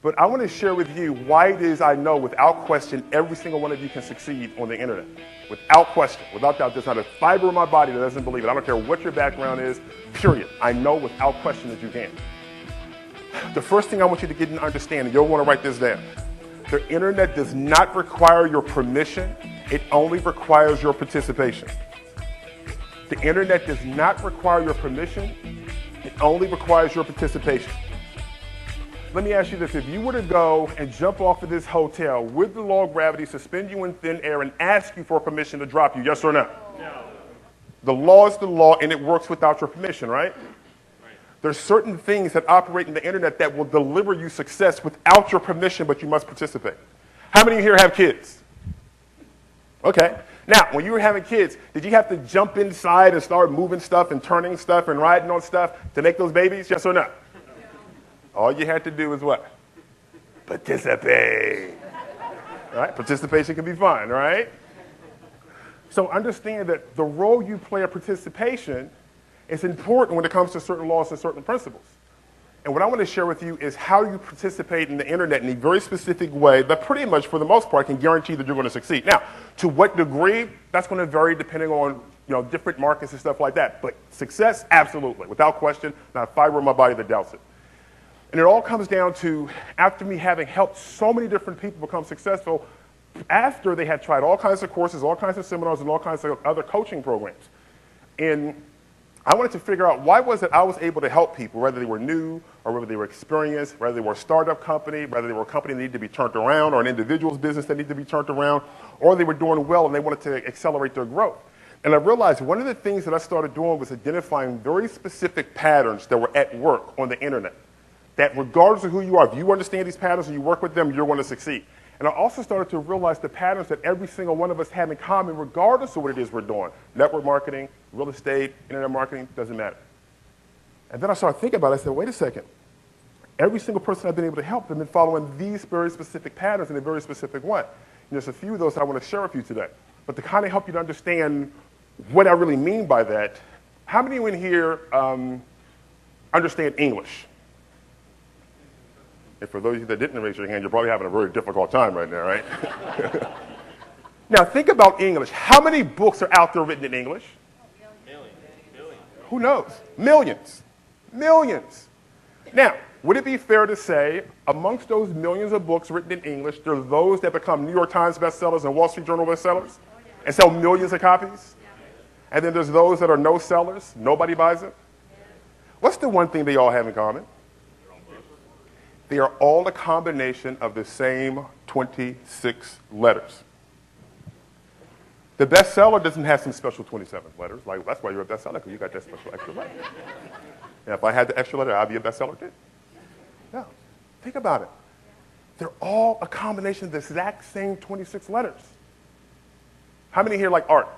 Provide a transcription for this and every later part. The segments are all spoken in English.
But I want to share with you why it is I know without question every single one of you can succeed on the internet. Without question, without doubt, there's not a fiber in my body that doesn't believe it. I don't care what your background is, period. I know without question that you can. The first thing I want you to get and understand, and you'll want to write this down, the internet does not require your permission, it only requires your participation. The internet does not require your permission, it only requires your participation. Let me ask you this, if you were to go and jump off of this hotel with the law of gravity, suspend you in thin air, and ask you for permission to drop you, yes or no? No. The law is the law, and it works without your permission, right? There's certain things that operate in the internet that will deliver you success without your permission, but you must participate. How many of you here have kids? Okay. Now, when you were having kids, did you have to jump inside and start moving stuff and turning stuff and riding on stuff to make those babies, yes or no? All you had to do was what? Participate. Right? Participation can be fun, right? So understand that the role you play in participation is important when it comes to certain laws and certain principles. And what I want to share with you is how you participate in the internet in a very specific way that pretty much, for the most part, can guarantee that you're going to succeed. Now, to what degree, that's going to vary depending on different markets and stuff like that. But success, absolutely, without question, not a fiber in my body that doubts it. And it all comes down to, after me having helped so many different people become successful, after they had tried all kinds of courses, all kinds of seminars, and all kinds of other coaching programs. And I wanted to figure out why was it I was able to help people, whether they were new or whether they were experienced, whether they were a startup company, whether they were a company that needed to be turned around, or an individual's business that needed to be turned around, or they were doing well and they wanted to accelerate their growth. And I realized one of the things that I started doing was identifying very specific patterns that were at work on the internet. That regardless of who you are, if you understand these patterns and you work with them, you're going to succeed. And I also started to realize the patterns that every single one of us have in common, regardless of what it is we're doing. Network marketing, real estate, internet marketing, doesn't matter. And then I started thinking about it. I said, wait a second. Every single person I've been able to help them been following these very specific patterns in a very specific way. And there's a few of those that I want to share with you today. But to kind of help you to understand what I really mean by that, how many of you in here understand English? And for those of you that didn't raise your hand, you're probably having a very difficult time right now, right? Now, think about English. How many books are out there written in English? Millions. Who knows? Millions. Millions. Now, would it be fair to say, amongst those millions of books written in English, there are those that become New York Times bestsellers and Wall Street Journal bestsellers and sell millions of copies? And then there's those that are no sellers, nobody buys it? What's the one thing they all have in common? They are all a combination of the same 26 letters. The bestseller doesn't have some special 27 letters. Like, that's why you're a bestseller, because you got that special extra letter. And if I had the extra letter, I'd be a bestseller too. No. Think about it. They're all a combination of the exact same 26 letters. How many here like art?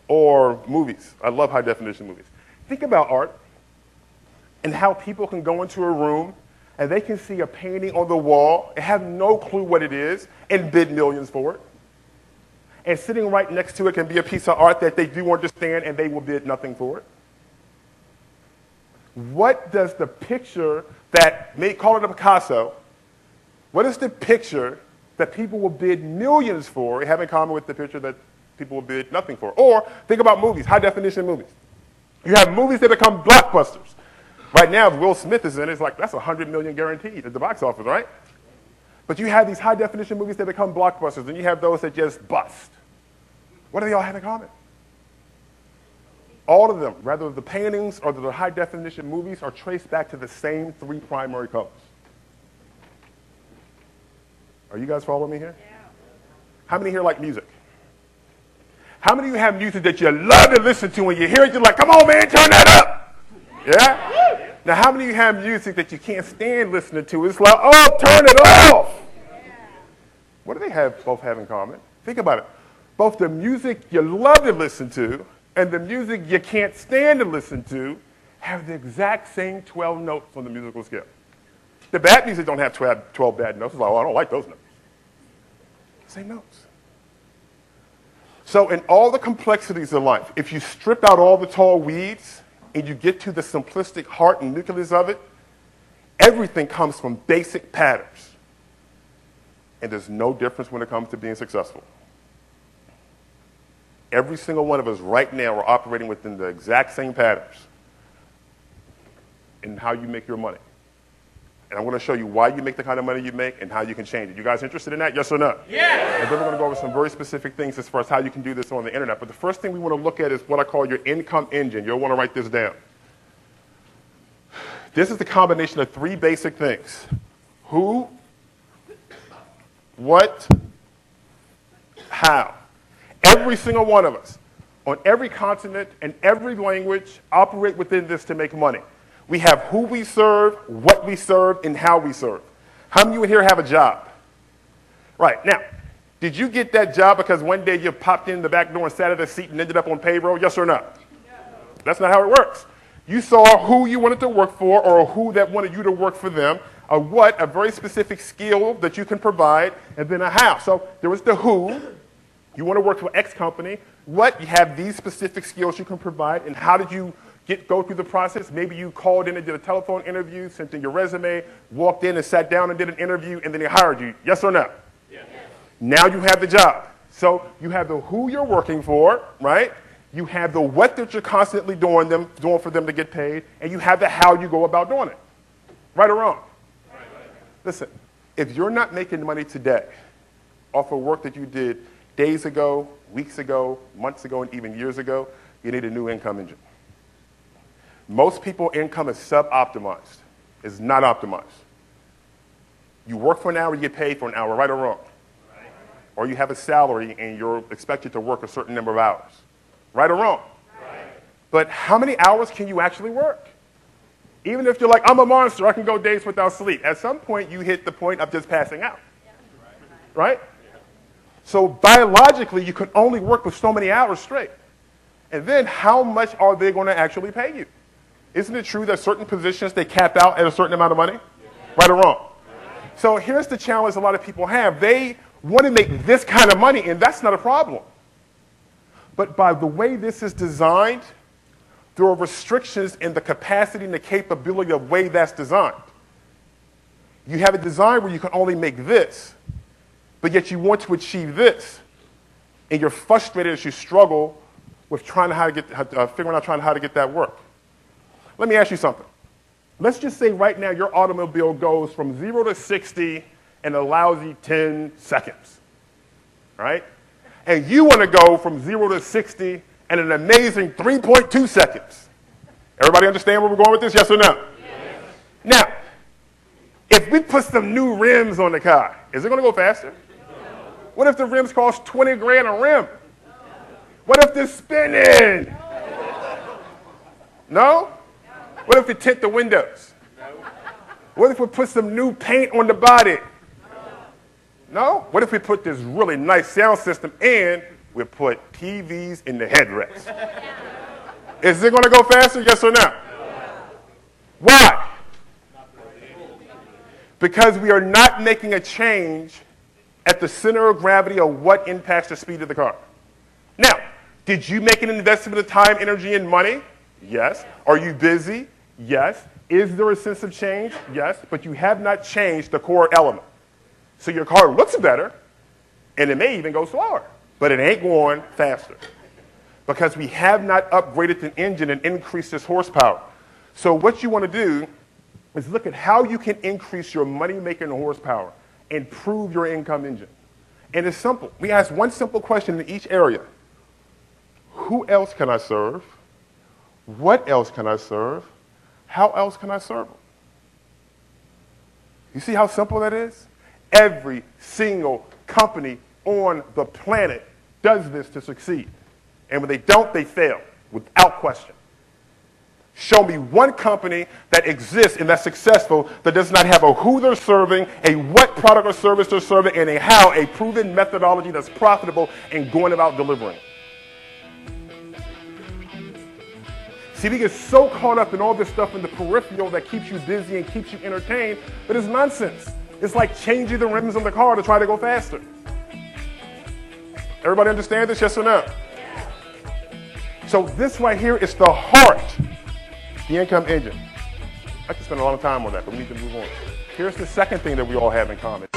Or movies? I love high definition movies. Think about art and how people can go into a room and they can see a painting on the wall and have no clue what it is and bid millions for it. And sitting right next to it can be a piece of art that they do understand and they will bid nothing for it. What does the picture that, may call it a Picasso, what is the picture that people will bid millions for have in common with the picture that people will bid nothing for? Or think about movies, high definition movies. You have movies that become blockbusters. Right now, if Will Smith is in it, it's like, that's $100 million guaranteed at the box office, right? But you have these high-definition movies that become blockbusters, and you have those that just bust. What do they all have in common? All of them, whether the paintings or the high-definition movies, are traced back to the same three primary colors. Are you guys following me here? Yeah. How many here like music? How many of you have music that you love to listen to, when you hear it, you're like, come on, man, turn that up? Yeah? Now, how many of you have music that you can't stand listening to? It's like, oh, turn it off. What do they both have in common? Think about it. Both the music you love to listen to and the music you can't stand to listen to have the exact same 12 notes on the musical scale. The bad music don't have 12 bad notes. It's like, oh, I don't like those notes. Same notes. So in all the complexities of life, if you strip out all the tall weeds and you get to the simplistic heart and nucleus of it, Everything comes from basic patterns. And there's no difference when it comes to being successful. Every single one of us right now are operating within the exact same patterns in how you make your money. And I'm going to show you why you make the kind of money you make and how you can change it. You guys interested in that? Yes or no? Yes. And then we're going to go over some very specific things as far as how you can do this on the internet. But the first thing we want to look at is what I call your income engine. You'll want to write this down. This is the combination of three basic things. Who, what, how. Every single one of us, on every continent and every language, operate within this to make money. We have who we serve, what we serve, and how we serve. How many of you in here have a job? Right. Now, did you get that job because one day you popped in the back door and sat at a seat and ended up on payroll? Yes or no? No. That's not how it works. You saw who you wanted to work for or who that wanted you to work for them, a what, a very specific skill that you can provide, and then a how. So there was the who. You want to work for X company. What? You have these specific skills you can provide, and how did you go through the process? Maybe you called in and did a telephone interview, sent in your resume, walked in and sat down and did an interview, and then they hired you. Yes or no? Yes. Now you have the job. So you have the who you're working for, right? You have the what that you're constantly doing for them to get paid, and you have the how you go about doing it. Right or wrong? Right. Listen, if you're not making money today off of work that you did days ago, weeks ago, months ago, and even years ago, you need a new income engine. Most people's income is sub-optimized. It's not optimized. You work for an hour, you get paid for an hour, right or wrong? Right. Or you have a salary and you're expected to work a certain number of hours. Right or wrong? Right. But how many hours can you actually work? Even if you're like, I'm a monster, I can go days without sleep. At some point, you hit the point of just passing out. Yeah. Right? So biologically, you can only work for so many hours straight. And then how much are they going to actually pay you? Isn't it true that certain positions, they cap out at a certain amount of money? Right or wrong? So here's the challenge a lot of people have. They want to make this kind of money, and that's not a problem. But by the way this is designed, there are restrictions in the capacity and the capability of the way that's designed. You have a design where you can only make this, but yet you want to achieve this, and you're frustrated as you struggle with figuring out how to get that work. Let me ask you something. Let's just say right now your automobile goes from 0 to 60 in a lousy 10 seconds, right? And you want to go from 0 to 60 in an amazing 3.2 seconds. Everybody understand where we're going with this, yes or no? Yes. Now, if we put some new rims on the car, is it going to go faster? No. What if the rims cost 20 grand a rim? No. What if they're spinning? No? What if we tint the windows? No. What if we put some new paint on the body? No? What if we put this really nice sound system and we put TVs in the headrest? Is it going to go faster, yes or no? Why? Because we are not making a change at the center of gravity of what impacts the speed of the car. Now, did you make an investment of time, energy, and money? Yes. Are you busy? Yes. Is there a sense of change? Yes. But you have not changed the core element. So your car looks better, and it may even go slower, but it ain't going faster because we have not upgraded the engine and increased its horsepower. So what you want to do is look at how you can increase your money-making horsepower, improve your income engine. And it's simple. We ask one simple question in each area. Who else can I serve? What else can I serve? How else can I serve them? You see how simple that is? Every single company on the planet does this to succeed. And when they don't, they fail, without question. Show me one company that exists and that's successful that does not have a who they're serving, a what product or service they're serving, and a how, a proven methodology that's profitable and going about delivering. See, we get so caught up in all this stuff in the peripheral that keeps you busy and keeps you entertained, but it's nonsense. It's like changing the rims on the car to try to go faster. Everybody understand this, yes or no? So this right here is the heart, the income engine. I could spend a lot of time on that, but we need to move on. Here's the second thing that we all have in common.